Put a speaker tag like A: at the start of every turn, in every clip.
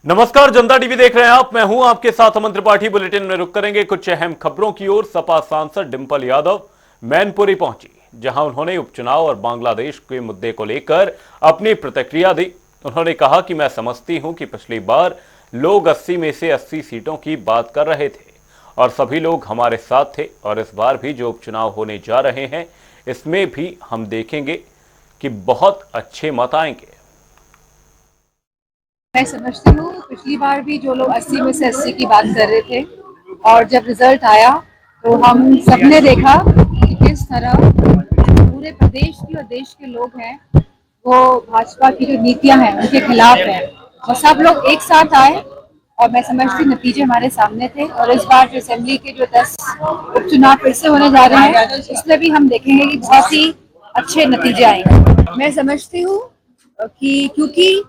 A: नमस्कार, जनता टीवी देख रहे हैं आप। मैं हूं आपके साथ अमन त्रिपाठी। बुलेटिन में रुक करेंगे कुछ अहम खबरों की ओर। सपा सांसद डिंपल यादव मैनपुरी पहुंची, जहां उन्होंने उपचुनाव और बांग्लादेश के मुद्दे को लेकर अपनी प्रतिक्रिया दी। उन्होंने कहा कि मैं समझती हूं कि पिछली बार लोग 80 में से 80 सीटों की बात कर रहे थे और सभी लोग हमारे साथ थे, और इस बार भी जो उपचुनाव होने जा रहे हैं इसमें भी हम देखेंगे कि बहुत अच्छे मत आएंगे।
B: मैं समझती हूँ पिछली बार भी जो लोग 80 में से 80 की बात कर रहे थे, और जब रिजल्ट आया तो हम सबने देखा कि किस तरह पूरे प्रदेश की और देश के लोग हैं वो भाजपा की जो नीतियां हैं उनके खिलाफ हैं, और सब लोग एक साथ आए। और मैं समझती नतीजे हमारे सामने थे, और इस बार जो असेंबली के जो 10 उपचुनाव फिर से होने जा रहे हैं इसमें भी हम देखेंगे कि बहुत ही अच्छे नतीजे आएंगे। मैं समझती हूँ कि क्योंकि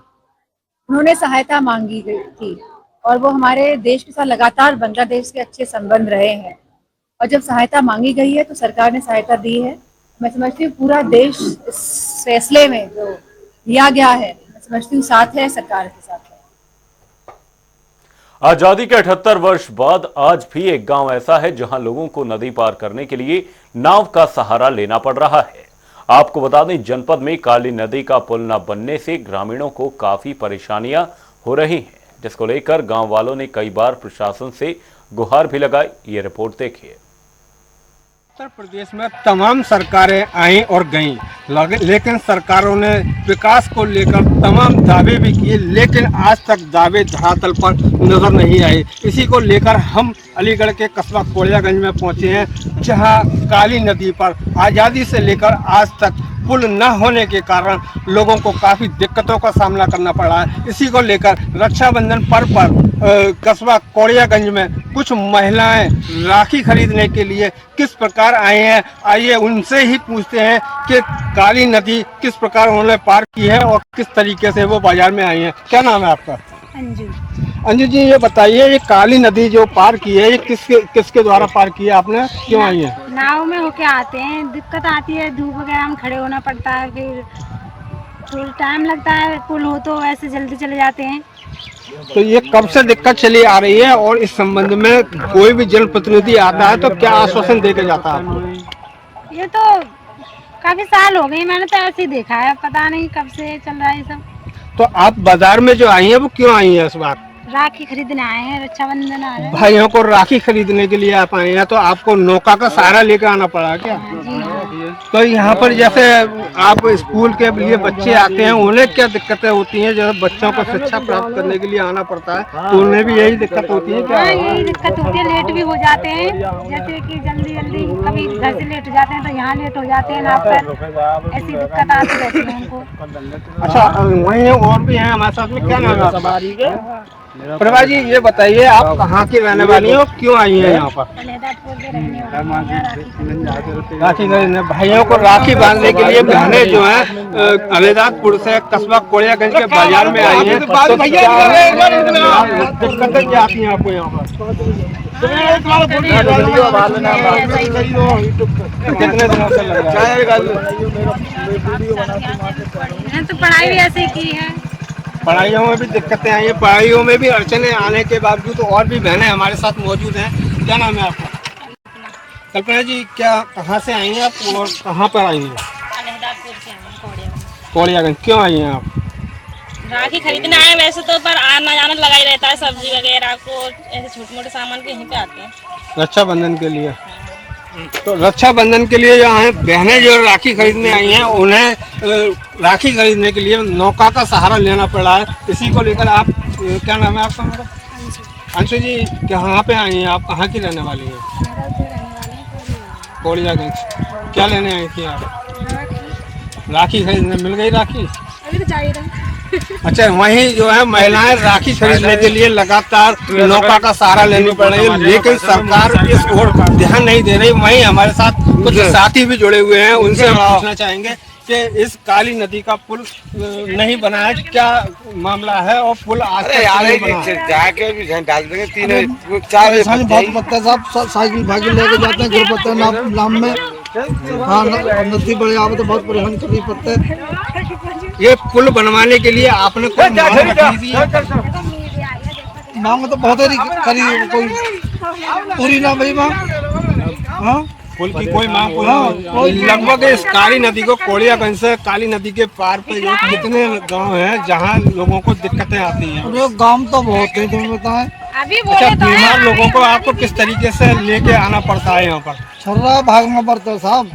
B: उन्होंने सहायता मांगी गई थी और वो हमारे देश के साथ लगातार बांग्लादेश के अच्छे संबंध रहे हैं, और जब सहायता मांगी गई है तो सरकार ने सहायता दी है। मैं समझती हूँ पूरा देश इस फैसले में जो लिया गया है, मैं समझती हूँ साथ है, सरकार के साथ है।
A: आजादी के 78 वर्ष बाद आज भी एक गांव ऐसा है जहां लोगों को नदी पार करने के लिए नाव का सहारा लेना पड़ रहा है। आपको बता दें, जनपद में काली नदी का पुल न बनने से ग्रामीणों को काफी परेशानियां हो रही हैं, जिसको लेकर गांव वालों ने कई बार प्रशासन से गुहार भी लगाई। ये रिपोर्ट देखिए।
C: उत्तर प्रदेश में तमाम सरकारें आई और गईं, लेकिन सरकारों ने विकास को लेकर तमाम दावे भी किए, लेकिन आज तक दावे धरातल पर नजर नहीं आए। इसी को लेकर हम अलीगढ़ के कस्बा कोड़ियागंज में पहुंचे हैं, जहां काली नदी पर आज़ादी से लेकर आज तक पुल न होने के कारण लोगों को काफ़ी दिक्कतों का सामना करना पड़ा है। इसी को लेकर रक्षाबंधन पर्व पर कस्बा कोड़ियागंज में कुछ महिलाएं राखी खरीदने के लिए किस प्रकार आए हैं, आइए उनसे ही पूछते हैं कि काली नदी किस प्रकार उन्होंने पार की है और किस तरीके से वो बाजार में आई हैं। क्या नाम है आपका?
D: अंजू।
C: अंजू जी, ये बताइए, ये काली नदी जो पार की है ये किसके द्वारा पार की है आपने, क्यों आई है?
D: नाव में होके आते हैं, दिक्कत आती है, धूप वगैरह में खड़े होना पड़ता है, फिर थोड़ा टाइम लगता है। पुल हो तो ऐसे जल्दी चले जाते हैं।
C: तो ये कब से दिक्कत चली आ रही है, और इस संबंध में कोई भी जनप्रतिनिधि आता है तो क्या आश्वासन देकर जाता है आपको?
D: ये तो काफी साल हो गए, मैंने तो ऐसे ही देखा है, पता नहीं कब से चल रहा है सब।
C: तो आप बाजार में जो आई हैं वो क्यों आई हैं इस बार?
D: राखी खरीदने आए हैं, रक्षाबंधन आ रहा है।
C: भाइयों को राखी खरीदने के लिए आप आए हैं, तो आपको नौका का सहारा लेकर आना पड़ा क्या? तो यहाँ पर जैसे आप स्कूल के लिए बच्चे आते हैं, उन्हें क्या दिक्कतें होती हैं? जब बच्चों को शिक्षा प्राप्त करने के लिए आना पड़ता है तो उन्हें भी यही दिक्कत होती है क्या?
D: यही दिक्कत होती है, लेट भी हो जाते हैं, जैसे कि जल्दी जल्दी कभी घर से लेट हो जाते हैं तो यहाँ लेट हो जाते हैं नाव पर, ऐसी दिक्कत आती रहती है उनको।
C: अच्छा, वहीं और भी हैं हमारे साथ में, क्या नाम है आपका? प्रभा जी, ये बताइए, आप कहाँ की रहने वाली हो, क्यों आई हैं यहाँ पर? राखी खरीदने। भाइयों को राखी बांधने के लिए बहनें जो हैं अलीदादपुर से कस्बा कोड़ियागंज के बाजार में आई हैं, तो दिक्कतें क्या आती हैं आपको यहाँ पर? कितने दिनों से लग रहा है?
D: तो पढ़ाई भी ऐसे की है,
C: पढ़ाइयों में भी दिक्कतें आई हैं, पढ़ाइयों में भी अड़चने आने के बावजूद और भी बहनें हमारे साथ मौजूद हैं। क्या नाम है आपका? कल्पना जी, क्या कहाँ से आई हैं आप और कहाँ पर आई हैं? कोड़ियागंज। क्यों आई हैं आप?
E: राखी खरीदने आए, वैसे तो पर आना जाना लगा ही रहता है, सब्जी वगैरह को, ऐसे छोटे मोटे सामान के यहीं पे आते हैं
C: रक्षाबंधन के लिए। तो रक्षाबंधन के लिए जो है बहनें जो राखी खरीदने आई हैं, उन्हें राखी खरीदने के लिए नौका का सहारा लेना पड़ा है। इसी को लेकर आप, क्या नाम है आपका? मेरा अंशु जी, कहाँ पे आई हैं आप, कहाँ की रहने वाली हैं? कोड़ियागंज। क्या लेने आई थी आप? राखी खरीदने। मिल गई राखी?
D: अभी तो चाहिए था।
C: अच्छा, वहीं जो है महिलाएं राखी खरीदने के लिए लगातार नौका का सहारा लेनी पड़ रही है, लेकिन सरकार इस ओर ध्यान नहीं दे रही। वहीं हमारे साथ कुछ साथी भी जुड़े हुए हैं, उनसे हम पूछना चाहेंगे कि इस काली नदी का पुल नहीं बना है, क्या मामला है, और पुल आज तक नहीं बना है?
F: जाके भी डाल देंगे, 3-4
G: साहब साइकिल भागी लेके जाते हैं गुरुपत्ता नाम में। हाँ, नदी बड़े आवे तो बहुत परेशानी करनी पड़ता है।
C: ये पुल बनवाने के लिए आपने कोई मांग रखी थी?
G: मांग तो बहुत ही करी, कोई पूरी ना भाई मांग। हाँ
C: पुल की कोई मांग पूरी
G: हाँ,
C: नहीं। लगभग इस काली नदी को कोड़ियागंज से काली नदी के पार पे जो कितने गांव हैं जहां लोगों को दिक्कतें आती हैं।
G: अरे गांव तो बहुत है, तुम्हें बताएं।
D: अभी
C: अच्छा,
D: बोले तो
C: बीमार लोगों को आपको किस तरीके से लेके आना पड़ता है यहाँ पर?
G: छर्रा भागना पड़ता है साहब।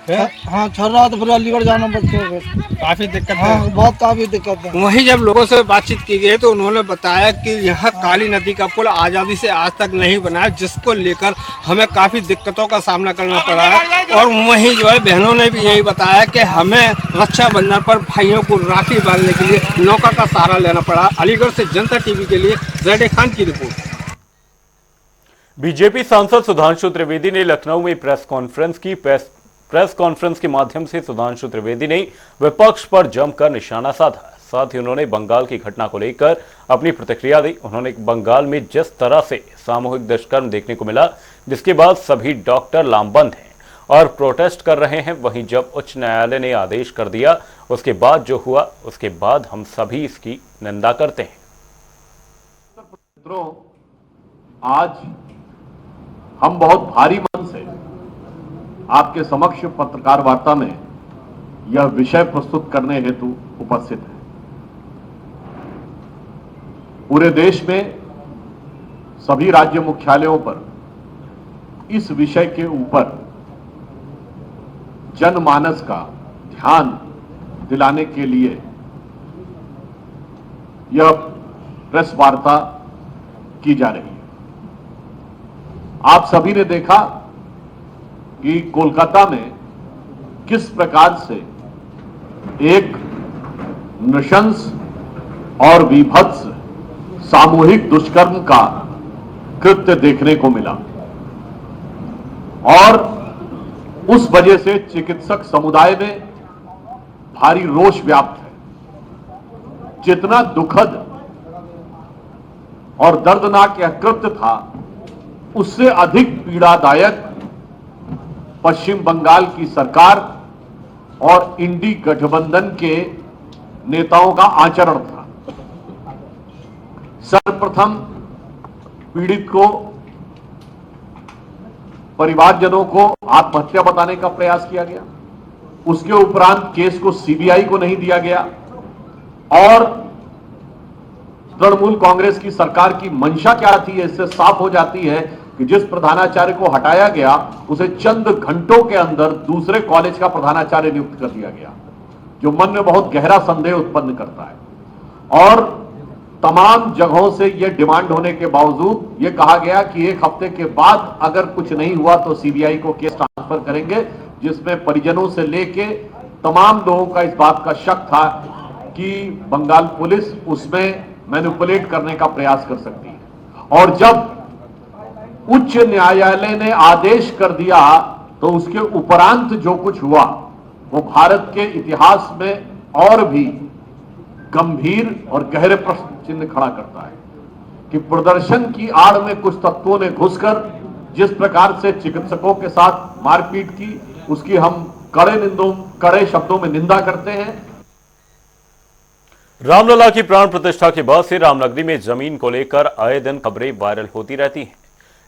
C: है?
G: हाँ छर्रा तो फिर अलीगढ़ जाना पड़ता है फिर।
C: काफी दिक्कत है।
G: हाँ बहुत काफी दिक्कत है।
C: वहीं जब लोगों से बातचीत की गई तो उन्होंने बताया कि यह काली नदी का पुल आज़ादी से आज तक नहीं बना है, जिसको लेकर हमें काफ़ी दिक्कतों का सामना करना पड़ा है। और वहीं जो है बहनों ने भी यही बताया कि हमें रक्षाबंधन पर भाइयों को राखी बांधने के लिए नौका का सहारा लेना पड़ा। अलीगढ़ से जनता टीवी के लिए ज़ैड खान की रिपोर्ट।
A: बीजेपी सांसद सुधांशु त्रिवेदी ने लखनऊ में प्रेस कॉन्फ्रेंस के माध्यम से सुधांशु त्रिवेदी ने विपक्ष पर जमकर निशाना साधा। साथ ही उन्होंने बंगाल की घटना को लेकर अपनी प्रतिक्रिया दी। उन्होंने बंगाल में जिस तरह से सामूहिक दुष्कर्म देखने को मिला, जिसके बाद सभी डॉक्टर लामबंद हैं और प्रोटेस्ट कर रहे हैं, वहीं जब उच्च न्यायालय ने आदेश कर दिया, उसके बाद जो हुआ, उसके बाद हम सभी इसकी निंदा करते हैं।
H: मित्रों, आज हम बहुत भारी मन से आपके समक्ष पत्रकार वार्ता में यह विषय प्रस्तुत करने हेतु उपस्थित है। पूरे देश में सभी राज्य मुख्यालयों पर इस विषय के ऊपर जनमानस का ध्यान दिलाने के लिए यह प्रेस वार्ता की जा रही है। आप सभी ने देखा कि कोलकाता में किस प्रकार से एक नृशंस और विभत्स सामूहिक दुष्कर्म का कृत्य देखने को मिला और उस वजह से चिकित्सक समुदाय में भारी रोष व्याप्त है। जितना दुखद और दर्दनाक यह कृत्य था, उससे अधिक पीड़ादायक पश्चिम बंगाल की सरकार और इंडी गठबंधन के नेताओं का आचरण था। सर्वप्रथम पीड़ित को, परिवारजनों को आत्महत्या बताने का प्रयास किया गया। उसके उपरांत केस को सीबीआई को नहीं दिया गया और तृणमूल कांग्रेस की सरकार की मंशा क्या थी, इससे साफ हो जाती है कि जिस प्रधानाचार्य को हटाया गया, उसे चंद घंटों के अंदर दूसरे कॉलेज का प्रधानाचार्य नियुक्त कर दिया गया, जो मन में बहुत गहरा संदेह उत्पन्न करता है। और तमाम जगहों से यह डिमांड होने के बावजूद यह कहा गया कि एक हफ्ते के बाद अगर कुछ नहीं हुआ तो सीबीआई को केस ट्रांसफर करेंगे, जिसमें परिजनों से लेके तमाम लोगों का इस बात का शक था कि बंगाल पुलिस उसमें मैनिपुलेट करने का प्रयास कर सकती है। और जब उच्च न्यायालय ने आदेश कर दिया तो उसके उपरांत जो कुछ हुआ वो भारत के इतिहास में और भी गंभीर और गहरे प्रश्न चिन्ह खड़ा करता है कि प्रदर्शन की आड़ में कुछ तत्वों ने घुसकर जिस प्रकार से चिकित्सकों के साथ मारपीट की, उसकी हम कड़े शब्दों में निंदा करते हैं।
A: रामलला की प्राण प्रतिष्ठा के बाद से रामनगरी में जमीन को लेकर आए दिन खबरें वायरल होती रहती हैं,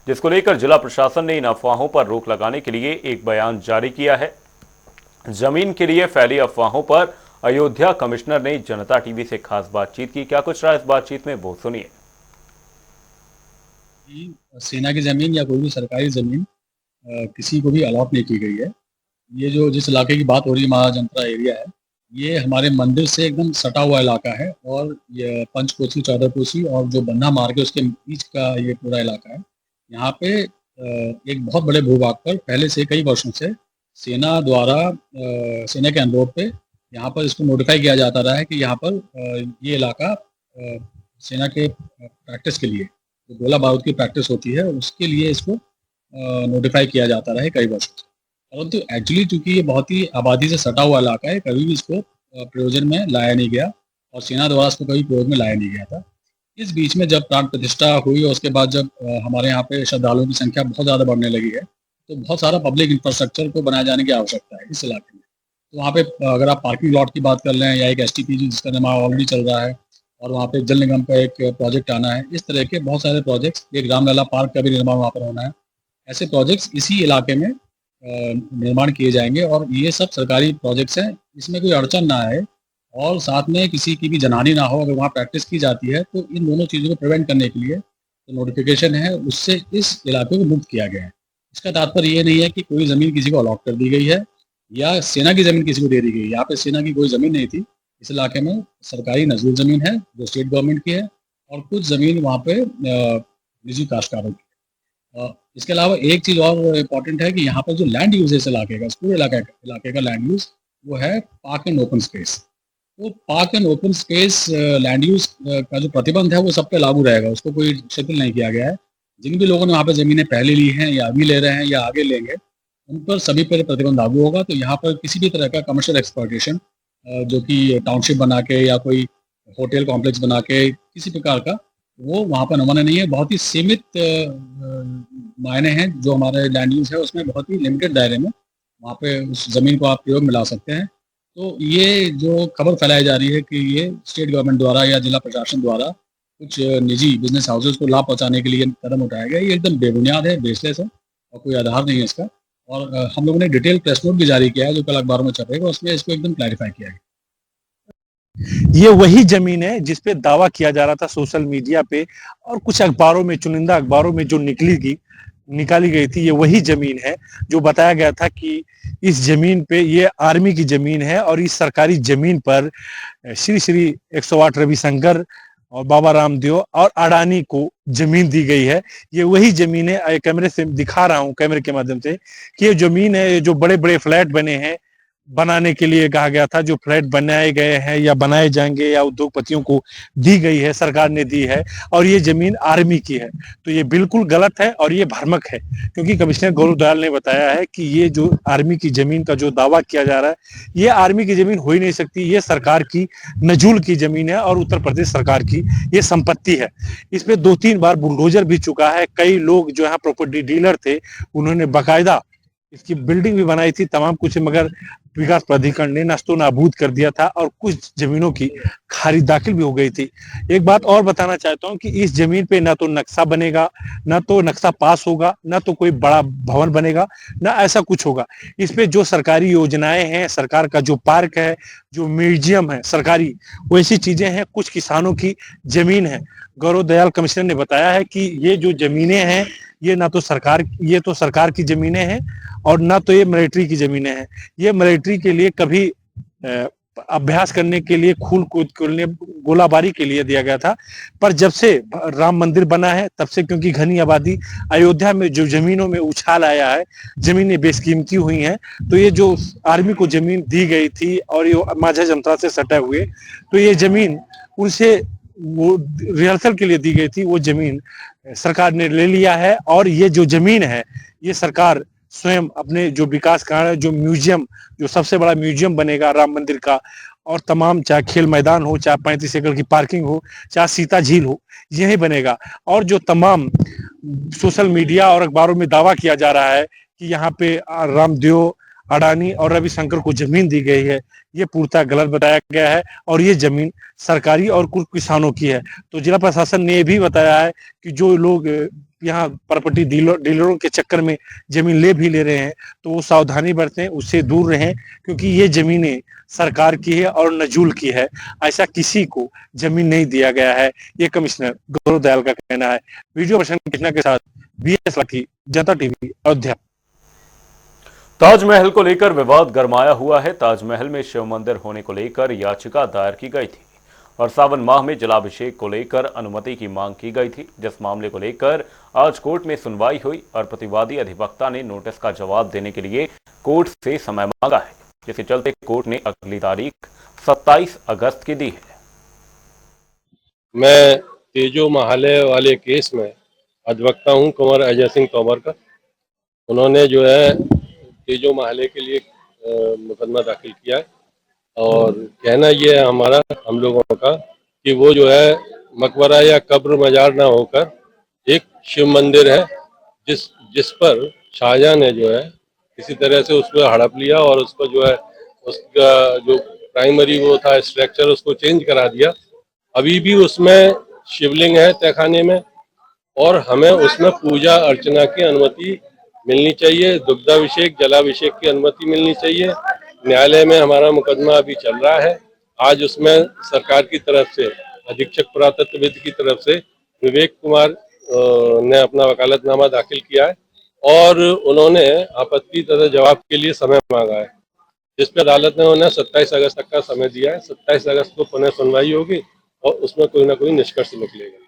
A: जिसको लेकर जिला प्रशासन ने इन अफवाहों पर रोक लगाने के लिए एक बयान जारी किया है। जमीन के लिए फैली अफवाहों पर अयोध्या कमिश्नर ने जनता टीवी से खास बातचीत की। क्या कुछ रहा इस बातचीत में, वो सुनिए।
I: सेना की जमीन या कोई भी सरकारी जमीन किसी को भी अलॉट नहीं की गई है। ये जो जिस इलाके की बात हो रही है, महाजनता एरिया है, ये हमारे मंदिर से एकदम सटा हुआ इलाका है और ये पंचकोसी, चौदहकोसी और जो बन्ना मार्ग है उसके बीच का ये पूरा इलाका है। यहाँ पे एक बहुत बड़े भूभाग पर पहले से कई वर्षों से सेना द्वारा सेना के अनुरोध पे यहाँ पर इसको नोटिफाई किया जाता रहा है कि यहाँ पर ये इलाका सेना के प्रैक्टिस के लिए, जो गोला बारूद की प्रैक्टिस होती है, उसके लिए इसको नोटिफाई किया जाता रहा है कई वर्षों से। परंतु एक्चुअली चूंकि ये बहुत ही आबादी से सटा हुआ इलाका है, कभी भी इसको प्रयोजन में लाया नहीं गया और सेना द्वारा इसको कभी प्रयोग में लाया नहीं गया था। इस बीच में जब प्राण प्रतिष्ठा हुई और उसके बाद जब हमारे यहाँ पे श्रद्धालुओं की संख्या बहुत ज़्यादा बढ़ने लगी है, तो बहुत सारा पब्लिक इंफ्रास्ट्रक्चर को बनाए जाने की आवश्यकता है इस इलाके में। तो वहाँ पे अगर आप पार्किंग लॉट की बात कर लें या एक STPG जिसका निर्माण ऑलरेडी चल रहा है, और वहाँ पे जल निगम का एक प्रोजेक्ट आना है। इस तरह के बहुत सारे प्रोजेक्ट्स, एक रामलला पार्क का भी निर्माण वहाँ पर होना है। ऐसे प्रोजेक्ट्स इसी इलाके में निर्माण किए जाएंगे और ये सब सरकारी प्रोजेक्ट्स हैं, इसमें कोई अड़चन ना आए और साथ में किसी की भी जनहानि ना हो। अगर वहाँ प्रैक्टिस की जाती है तो इन दोनों चीज़ों को प्रिवेंट करने के लिए जो नोटिफिकेशन है उससे इस इलाके को मुक्त किया गया है। इसका तात्पर्य ये नहीं है कि कोई ज़मीन किसी को अलॉट कर दी गई है या सेना की ज़मीन किसी को दे दी गई है। यहाँ पे सेना की कोई ज़मीन नहीं थी। इस इलाके में सरकारी नजूल ज़मीन है जो स्टेट गवर्नमेंट की है और कुछ ज़मीन वहाँ पे निजी काश्तकारों की। इसके अलावा एक चीज़ और इम्पॉर्टेंट है कि यहाँ पर जो लैंड यूज है इस इलाके का, इस पूरे इलाके का लैंड यूज वो है पार्क एंड ओपन स्पेस। तो park and open space land use का जो प्रतिबंध है वो सब पे लागू रहेगा, उसको कोई शिथिल नहीं किया गया है। जिन भी लोगों ने वहाँ पे ज़मीनें पहले ली हैं या अभी ले रहे हैं या आगे लेंगे, उन पर सभी पर प्रतिबंध लागू होगा। तो यहाँ पर किसी भी तरह का कमर्शियल एक्सप्लॉयटेशन जो कि टाउनशिप बना के या कोई होटल कॉम्प्लेक्स बना के किसी प्रकार का, वो वहाँ पर नमूना नहीं है। बहुत ही सीमित मायने हैं जो हमारे लैंड यूज है उसमें, बहुत ही लिमिटेड दायरे में वहाँ पे उस ज़मीन को आप प्रयोग में ला सकते हैं। तो ये जो खबर फैलाई जा रही है कि ये स्टेट गवर्नमेंट द्वारा या जिला प्रशासन द्वारा कुछ निजी बिजनेस हाउसेज को लाभ पहुँचाने के लिए कदम उठाया गया, ये एकदम बेबुनियाद है, बेसलेस है और कोई आधार नहीं है इसका। और हम लोगों ने डिटेल प्रेस नोट भी जारी किया है जो कल अखबारों में छपेगा, उसमें इसको एकदम क्लैरिफाई किया गया।
J: ये वही जमीन है जिस पे दावा किया जा रहा था सोशल मीडिया पे और कुछ अखबारों में, चुनिंदा अखबारों में जो निकाली गई थी। ये वही जमीन है जो बताया गया था कि इस जमीन पे, ये आर्मी की जमीन है और इस सरकारी जमीन पर श्री श्री 108 रविशंकर और बाबा रामदेव और अडानी को जमीन दी गई है। ये वही जमीन है, कैमरे से दिखा रहा हूँ, कैमरे के माध्यम से, कि ये जमीन है जो बड़े बड़े फ्लैट बने हैं बनाने के लिए कहा गया था, जो फ्लैट बनाए गए हैं या बनाए जाएंगे या उद्योगपतियों को दी गई है, सरकार ने दी है और ये जमीन आर्मी की है। तो ये बिल्कुल गलत है और ये भ्रामक है, क्योंकि कमिश्नर गौरव दयाल ने बताया है कि ये जो आर्मी की जमीन का जो दावा किया जा रहा है, ये आर्मी की जमीन हो ही नहीं सकती। ये सरकार की नजूल की जमीन है और उत्तर प्रदेश सरकार की ये संपत्ति है। इसमें 2-3 बार बुलडोजर भी चुका है। कई लोग जो यहाँ प्रॉपर्टी डीलर थे, उन्होंने बाकायदा इसकी बिल्डिंग भी बनाई थी, तमाम कुछ, मगर विकास प्राधिकरण ने नस्तो नाबूद कर दिया था और कुछ जमीनों की खारिज दाखिल भी हो गई थी। एक बात और बताना चाहता हूं कि इस जमीन पे ना तो नक्शा बनेगा, ना तो नक्शा पास होगा, ना तो कोई बड़ा भवन बनेगा, ना ऐसा कुछ होगा। इस पे जो सरकारी योजनाएं हैं, सरकार का जो पार्क है, जो म्यूजियम है सरकारी, वैसी चीजें हैं, कुछ किसानों की जमीन है। गौरव दयाल कमिश्नर ने बताया है कि ये जो जमीनें हैं, ये ना तो सरकार, ये तो सरकार की जमीनें हैं और ना तो ये मिलिट्री की जमीनें हैं। ये मिलिट्री के लिए कभी अभ्यास करने के लिए, खून कूद के लिए, गोलाबारी के लिए दिया गया था, पर जब से राम मंदिर बना है तब से, क्योंकि घनी आबादी, अयोध्या में जो जमीनों में उछाल आया है, जमीनें बेशकीमती हुई हैं, तो ये जो आर्मी को जमीन दी गई थी और ये माझा जमता से सटे हुए, तो ये जमीन उनसे वो रिहर्सल के लिए दी गई थी, वो जमीन सरकार ने ले लिया है। और ये जो जमीन है, ये सरकार स्वयं अपने जो विकास कार्य, जो म्यूजियम, जो सबसे बड़ा म्यूजियम बनेगा राम मंदिर का, और तमाम, चाहे खेल मैदान हो, चाहे 35 एकड़ की पार्किंग हो, चाहे सीता झील हो, यही बनेगा। और जो तमाम सोशल मीडिया और अखबारों में दावा किया जा रहा है कि यहाँ पे रामदेव, अडानी और रविशंकर को जमीन दी गई है, ये पूर्णतः गलत बताया गया है और ये जमीन सरकारी और कुछ किसानों की है। तो जिला प्रशासन ने भी बताया है कि जो लोग यहाँ प्रॉपर्टी डीलरों के चक्कर में जमीन ले रहे हैं, तो वो सावधानी बरतें, उससे दूर रहें, क्योंकि ये जमीनें सरकार की है और नजूल की है। ऐसा किसी को जमीन नहीं दिया गया है, ये कमिश्नर गौरव दयाल का कहना है। वीडियो प्रशासन कृष्णा के साथ BS लाठी, जनता टीवी, अयोध्या।
A: ताजमहल को लेकर विवाद गरमाया हुआ है। ताजमहल में शिव मंदिर होने को लेकर याचिका दायर की गई थी और सावन माह में जलाभिषेक को लेकर अनुमति की मांग की गई थी, जिस मामले को लेकर आज कोर्ट में सुनवाई हुई और प्रतिवादी अधिवक्ता ने नोटिस का जवाब देने के लिए कोर्ट से समय मांगा है, जिसके चलते कोर्ट ने अगली तारीख 27 अगस्त की दी है।
K: मैं तेजो महालय वाले केस में अधिवक्ता हूं, कुंवर अजय सिंह तोमर का। उन्होंने जो है तेजो महालय के लिए मुकदमा दाखिल किया है और कहना ये है हमारा, हम लोगों का, कि वो जो है मकबरा या कब्र मजार ना होकर एक शिव मंदिर है, जिस पर शाहजहां ने जो है किसी तरह से उसको हड़प लिया और उसको जो है उसका जो प्राइमरी वो था स्ट्रक्चर, उसको चेंज करा दिया अभी भी उसमें शिवलिंग है तहखाने में, और हमें उसमें पूजा अर्चना की अनुमति मिलनी चाहिए, दुग्धाभिषेक जलाभिषेक की अनुमति मिलनी चाहिए। न्यायालय में हमारा मुकदमा अभी चल रहा है। आज उसमें सरकार की तरफ से, अधीक्षक पुरातत्वविद की तरफ से विवेक कुमार ने अपना वकालतनामा दाखिल किया है और उन्होंने आपत्ति तथा जवाब के लिए समय मांगा है, जिस पर अदालत ने उन्हें 27 अगस्त तक का समय दिया है। 27 अगस्त को पुनः सुनवाई होगी और उसमें कोई ना कोई निष्कर्ष निकलेगा।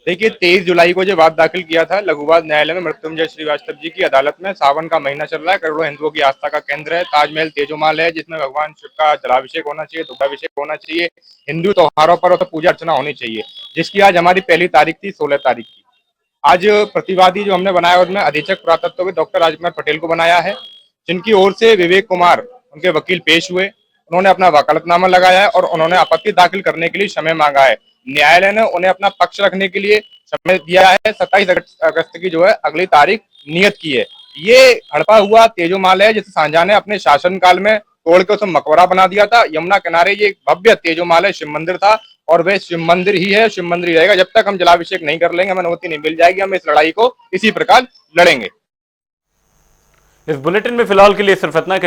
L: देखिए 23 जुलाई को जो वाद दाखिल किया था लघुवाद न्यायालय में मृत्युंजय श्रीवास्तव जी की अदालत में, सावन का महीना चल रहा है, करोड़ों हिंदुओं की आस्था का केंद्र है, ताजमहल तेजोमहल है जिसमें भगवान शिव का जलाभिषेक होना चाहिए, दुग्धाभिषेक होना चाहिए, हिंदू त्योहारों पर तो पूजा अर्चना होनी चाहिए, जिसकी आज हमारी पहली तारीख थी 16 तारीख की। आज प्रतिवादी जो हमने बनाया उसमें अधीक्षक पुरातत्वविद डॉक्टर राजकुमार पटेल को बनाया है, जिनकी ओर से विवेक कुमार उनके वकील पेश हुए। उन्होंने अपना वकालतनामा लगाया है और उन्होंने आपत्ति दाखिल करने के लिए समय मांगा है। न्यायालय ने उन्हें अपना पक्ष रखने के लिए समय दिया है। 27 अगस्त की जो है अगली तारीख नियत की है। ये हड़पा हुआ तेजोमहल है जिसे शाहजहां ने अपने शासनकाल में तोड़ के उसे मकबरा बना दिया था। यमुना किनारे ये भव्य तेजोमहल है, शिव मंदिर था और वह शिव मंदिर ही है, शिव मंदिर ही रहेगा। जब तक हम जलाभिषेक नहीं कर लेंगे, हमें अनुमति नहीं मिल जाएगी, हम इस लड़ाई को इसी प्रकार लड़ेंगे।
A: इस बुलेटिन में फिलहाल के लिए सिर्फ इतना।